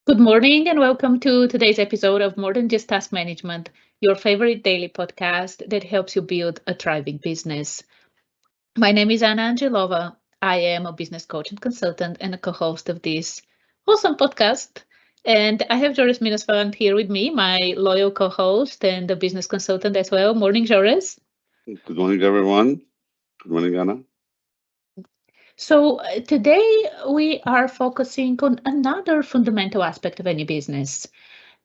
Good morning and welcome to today's episode of More Than Just Task Management, your favorite daily podcast that helps you build a thriving business. My name is Anna Angelova. I am a business coach and consultant and a co-host of this awesome podcast. And I have Jores here with me, my loyal co-host and a business consultant as well. Morning, Jores. Good morning, everyone. Good morning, Anna. So today we are focusing on another fundamental aspect of any business.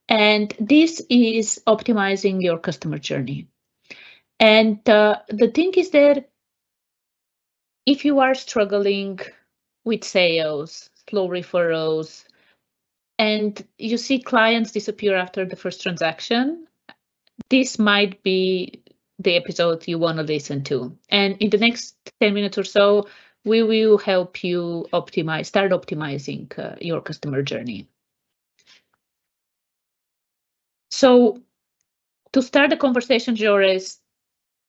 And this is optimizing your customer journey. And the thing is that if you are struggling with sales, slow referrals, and you see clients disappear after the first transaction, this might be the episode you want to listen to. And in the next 10 minutes or so, we will help you start optimizing your customer journey. So to start the conversation, Joris,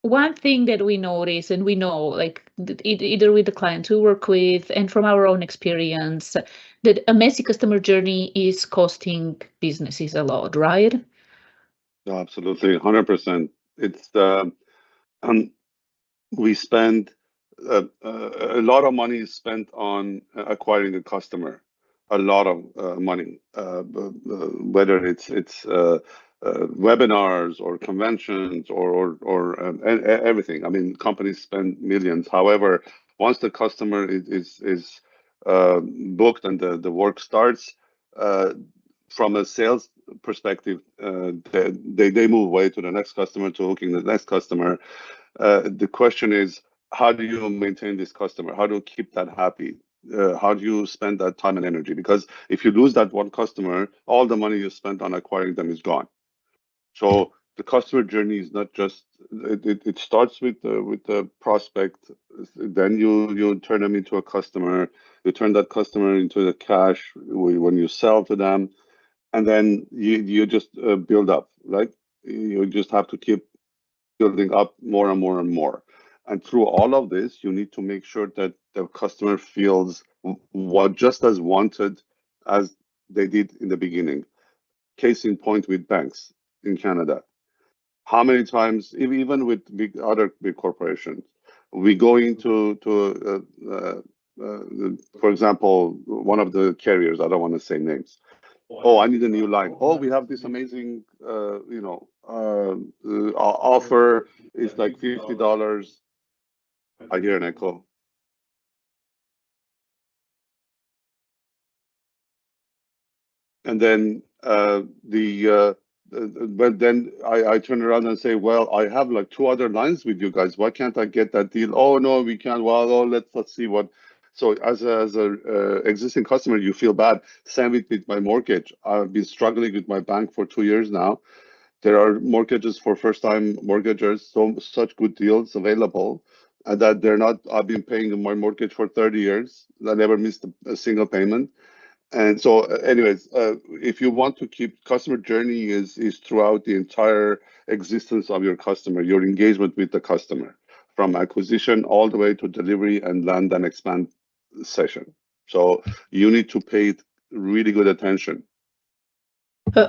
one thing that we notice and we know, like either with the clients we work with and from our own experience, that a messy customer journey is costing businesses a lot, right? Absolutely, 100%. It's um, we spend a lot of money is spent on acquiring a customer. A lot of money, whether it's webinars or conventions or everything. I mean, companies spend millions. However, once the customer is booked and the work starts, uh, from a sales perspective, they move away to the next customer, to hooking the next customer. The question is, how do you maintain this customer? How do you keep that happy? How do you spend that time and energy? Because if you lose that one customer, all the money you spent on acquiring them is gone. So the customer journey is not just it starts with the prospect, then you turn them into a customer, you turn that customer into the cash when you sell to them, and then you just build up, right? You just have to keep building up more and more and more. And through all of this, you need to make sure that the customer feels what just as wanted as they did in the beginning. Case in point with banks in Canada. How many times, even with other big corporations, we go into for example, one of the carriers. I don't want to say names. Oh, I need a new line. Oh, we have this amazing, offer. It's like $50. I hear an echo. And then but then I turn around and say, well, I have like two other lines with you guys. Why can't I get that deal? Oh no, we can't. Well, oh, let's see what. So as a existing customer, you feel bad. Same with my mortgage. I've been struggling with my bank for 2 years now. There are mortgages for first-time mortgagers, so such good deals available, and that they're not. I've been paying my mortgage for 30 years. I never missed a single payment. And so, anyways, if you want to keep customer journey is throughout the entire existence of your customer, your engagement with the customer, from acquisition all the way to delivery and land and expand session. So you need to pay it really good attention.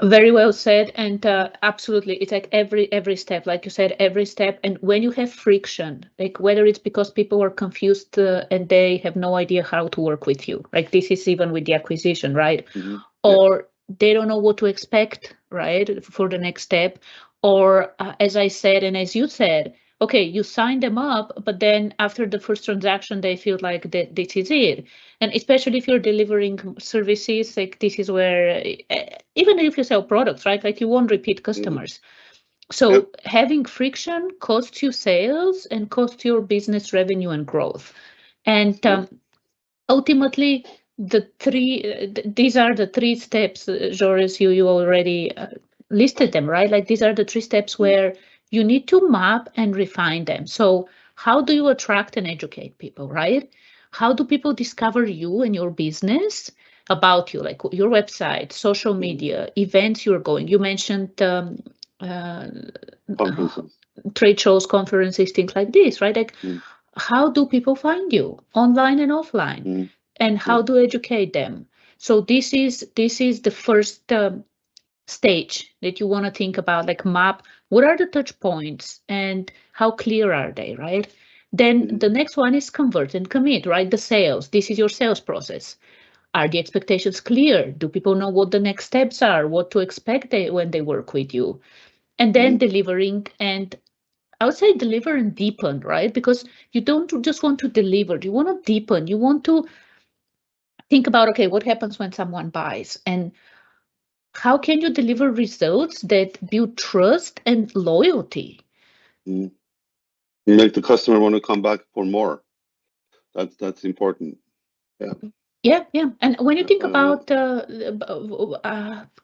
Very well said, and absolutely, it's like every step, like you said, every step. And when you have friction, like whether it's because people are confused and they have no idea how to work with you, like this is even with the acquisition, right? Yeah. Or they don't know what to expect, right, for the next step. Or as I said, and as you said, okay, you sign them up, but then after the first transaction, they feel like that this is it. And especially if you're delivering services, like this is where, even if you sell products, right, like you won't repeat Mhm. customers. So Yep. having friction costs you sales and costs your business revenue and growth. And Yep. ultimately, these are the three steps, Joris, you already listed them, right? Like these are the three steps Mm. where you need to map and refine them. So how do you attract and educate people, right? How do people discover you and your business, about you, like your website, social Mhm. media, events you're going? You mentioned uh, Conferences. trade shows, conferences, things like this, right? Like Mm. how do people find you online and offline? Mm. And Yeah. how to educate them. So this is the first stage that you want to think about, like map what are the touch points and how clear are they, right? Then the next one is convert and commit, right? The sales. This is your sales process. Are the expectations clear? Do people know what the next steps are, what to expect when they work with you? And then delivering, and I would say deliver and deepen, right? Because you don't just want to deliver, you want to deepen. You want to think about, okay, what happens when someone buys? And how can you deliver results that build trust and loyalty? Make the customer want to come back for more. That's important. Yeah. And when you think about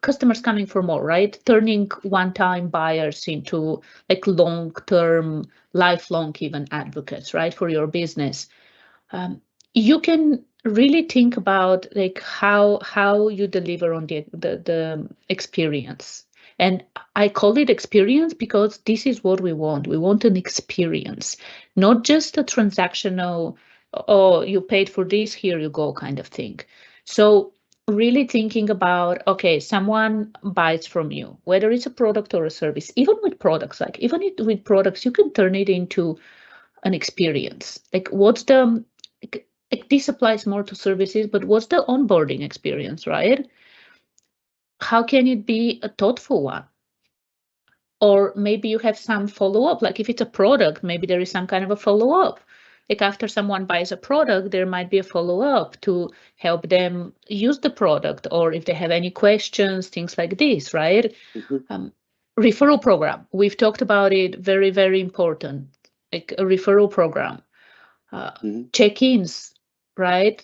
customers coming for more, right? Turning one-time buyers into like long-term, lifelong even advocates, right, for your business. You can really think about like how you deliver on the experience. And I call it experience because this is what we want. We want an experience, not just a transactional, oh, you paid for this, here you go kind of thing. So really thinking about, okay, someone buys from you, whether it's a product or a service, even with products, like even with products, you can turn it into an experience. Like what's the, like this applies more to services, but what's the onboarding experience, right? How can it be a thoughtful one? Or maybe you have some follow-up, like if it's a product, maybe there is some kind of a follow-up. Like after someone buys a product, there might be a follow-up to help them use the product, or if they have any questions, things like this, right? Referral program, we've talked about it, very, very important, like a referral program. Check-ins, right?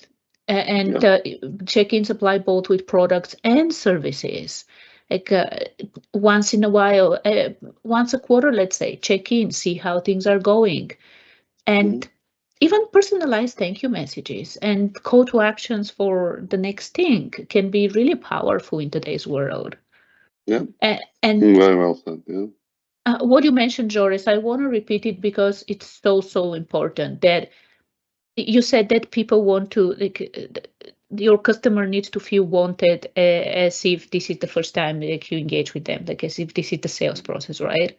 And check-ins apply both with products and services. Like once in a while, once a quarter, let's say, check in, see how things are going. And even personalized thank you messages and call to actions for the next thing can be really powerful in today's world. Yeah. And very well said. Yeah. What you mentioned, Jores, I want to repeat it because it's so important that you said that people want to, like, your customer needs to feel wanted as if this is the first time like you engage with them, like as if this is the sales process, right?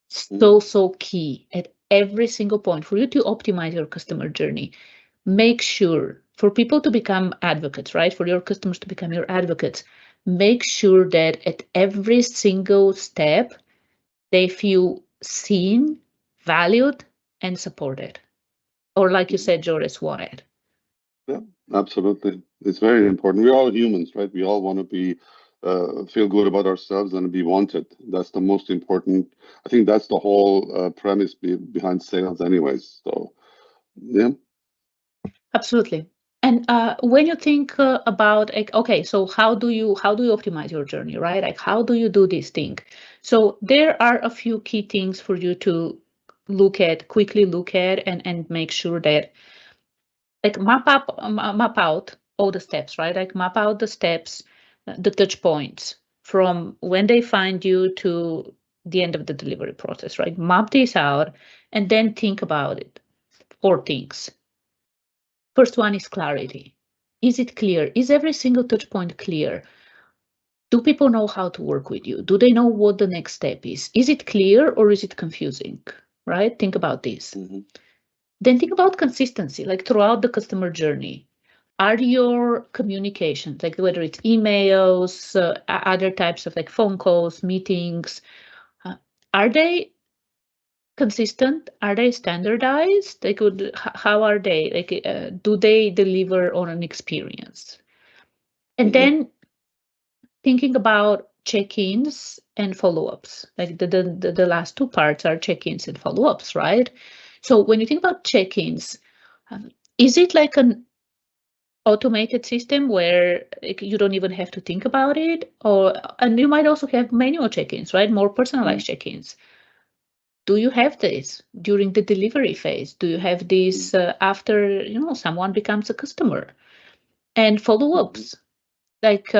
So key at every single point for you to optimize your customer journey. Make sure for people to become advocates, right? For your customers to become your advocates, make sure that at every single step, they feel seen, valued, and supported. Or like you said, Joris, wanted. Yeah, absolutely. It's very important. We're all humans, right? We all want to be feel good about ourselves and be wanted. That's the most important. I think that's the whole premise behind sales, anyways. So, yeah. Absolutely. And when you think about, like, okay, so how do you optimize your journey, right? Like, how do you do this thing? So there are a few key things for you to quickly look at, and make sure that, like, map out all the steps, right? Like map out the steps, the touch points from when they find you to the end of the delivery process, right? Map this out and then think about it. 4 things. First one is clarity. Is it clear? Is every single touch point clear? Do people know how to work with you? Do they know what the next step is? Is it clear or is it confusing? Right? Think about this. Then think about consistency, like throughout the customer journey. Are your communications, like whether it's emails, other types of like phone calls, meetings, are they consistent? Are they standardized? Like, how are they? Like, do they deliver on an experience? And then thinking about check-ins and follow-ups, like the last 2 parts are check-ins and follow-ups, right? So when you think about check-ins, is it like an automated system where like, you don't even have to think about it? And you might also have manual check-ins, right? More personalized check-ins. Do you have this during the delivery phase? Do you have this after someone becomes a customer? And follow-ups, like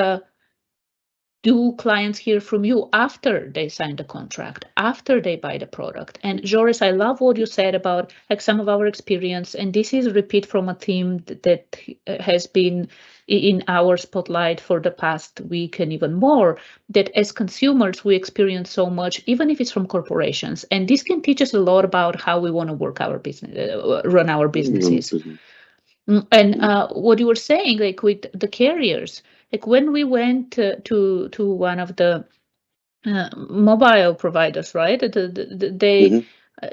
do clients hear from you after they sign the contract, after they buy the product? And Joris, I love what you said about like some of our experience, and this is a repeat from a theme that has been in our spotlight for the past week and even more, that as consumers we experience so much, even if it's from corporations, and this can teach us a lot about how we want to work our business, run our businesses. And what you were saying, like with the carriers, like when we went to one of the mobile providers, right?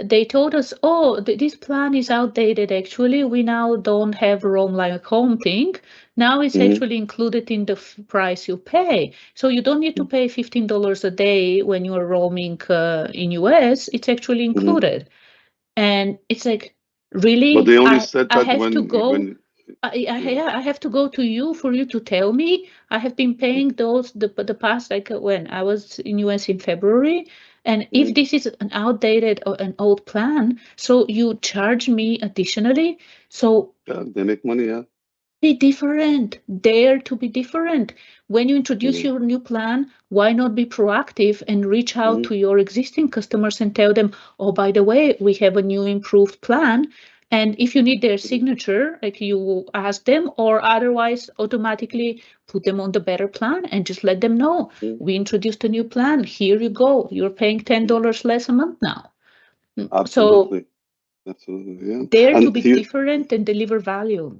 They told us, oh, this plan is outdated. Actually, we now don't have roam like home thing. Now it's actually included in the price you pay. So you don't need to pay $15 a day when you're roaming in US. It's actually included. And it's like, really, But they only said I that have to go. when I have to go to you for you to tell me. I have been paying those the past, like when I was in US in February, and if this is an outdated or an old plan, so you charge me additionally. So they make money, yeah. be different, dare to be different. When you introduce your new plan, why not be proactive and reach out to your existing customers and tell them, oh, by the way, we have a new improved plan. And if you need their signature, like you ask them, or otherwise automatically put them on the better plan and just let them know, we introduced a new plan. Here you go. You're paying $10 less a month now. Absolutely. Absolutely, yeah. Dare to And be different and deliver value.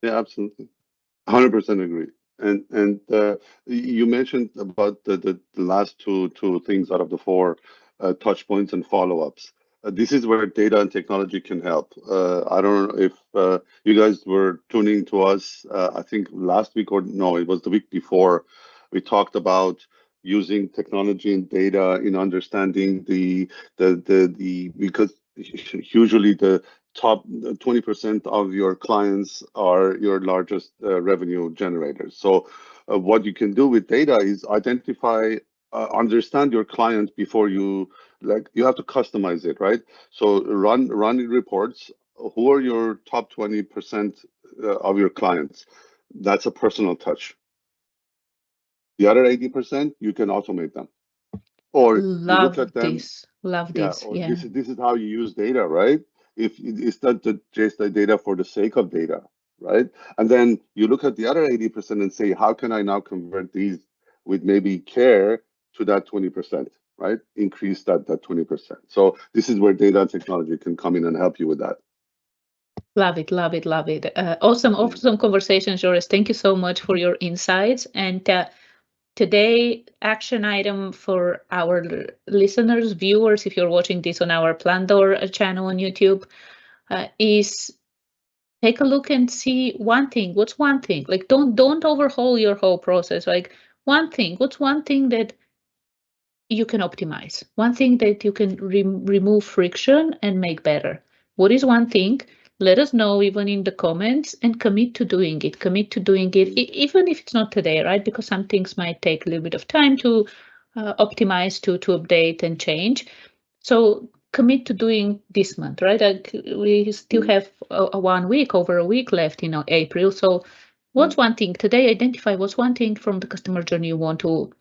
yeah, absolutely. 100% agree. And you mentioned about the last two things out of the four, touch points and follow-ups. This is where data and technology can help. I don't know if you guys were tuning to us. I think last week, or no, it was the week before. We talked about using technology and data in understanding the because usually the top 20% of your clients are your largest revenue generators. So what you can do with data is identify, understand your client before you, like, you have to customize it, right? So run reports. Who are your top 20% of your clients? That's a personal touch. The other 80%, you can automate them. Or you look at them. Love this. Or Yeah. this is how you use data, right? If it's not just the data for the sake of data, right? And then you look at the other 80% and say, how can I now convert these with maybe care to that 20%, right? Increase that 20%. So this is where data and technology can come in and help you with that. Love it, love it, love it. Awesome conversation, Joris. Thank you so much for your insights. And today, action item for our listeners, viewers, if you're watching this on our Plandor channel on YouTube, is take a look and see one thing. What's one thing? Like, don't overhaul your whole process. Like, one thing. What's one thing that you can optimize? One thing that you can remove friction and make better. What is one thing? Let us know even in the comments and commit to doing it. Commit to doing it, even if it's not today, right? Because some things might take a little bit of time to optimize, to update and change. So commit to doing this month, right? Like we still have a 1 week, over a week left in April. So what's one thing today? Identify what's one thing from the customer journey you want to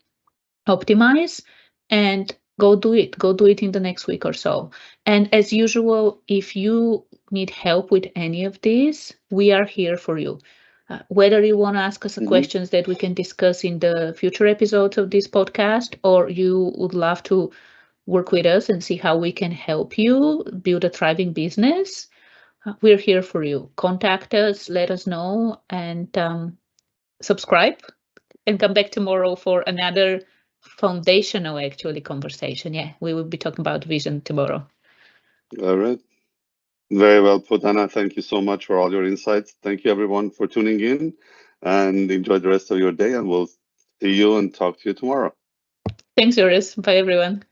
optimize and go do it. Go do it in the next week or so. And as usual, if you need help with any of these, we are here for you. Whether you want to ask us questions that we can discuss in the future episodes of this podcast, or you would love to work with us and see how we can help you build a thriving business, we're here for you. Contact us, let us know, and subscribe, and come back tomorrow for another foundational actually conversation. Yeah, we will be talking about vision tomorrow. All right. Very well put, Anna. Thank you so much for all your insights. Thank you, everyone, for tuning in, and enjoy the rest of your day. And we'll see you and talk to you tomorrow. Thanks, Joris. Bye, everyone.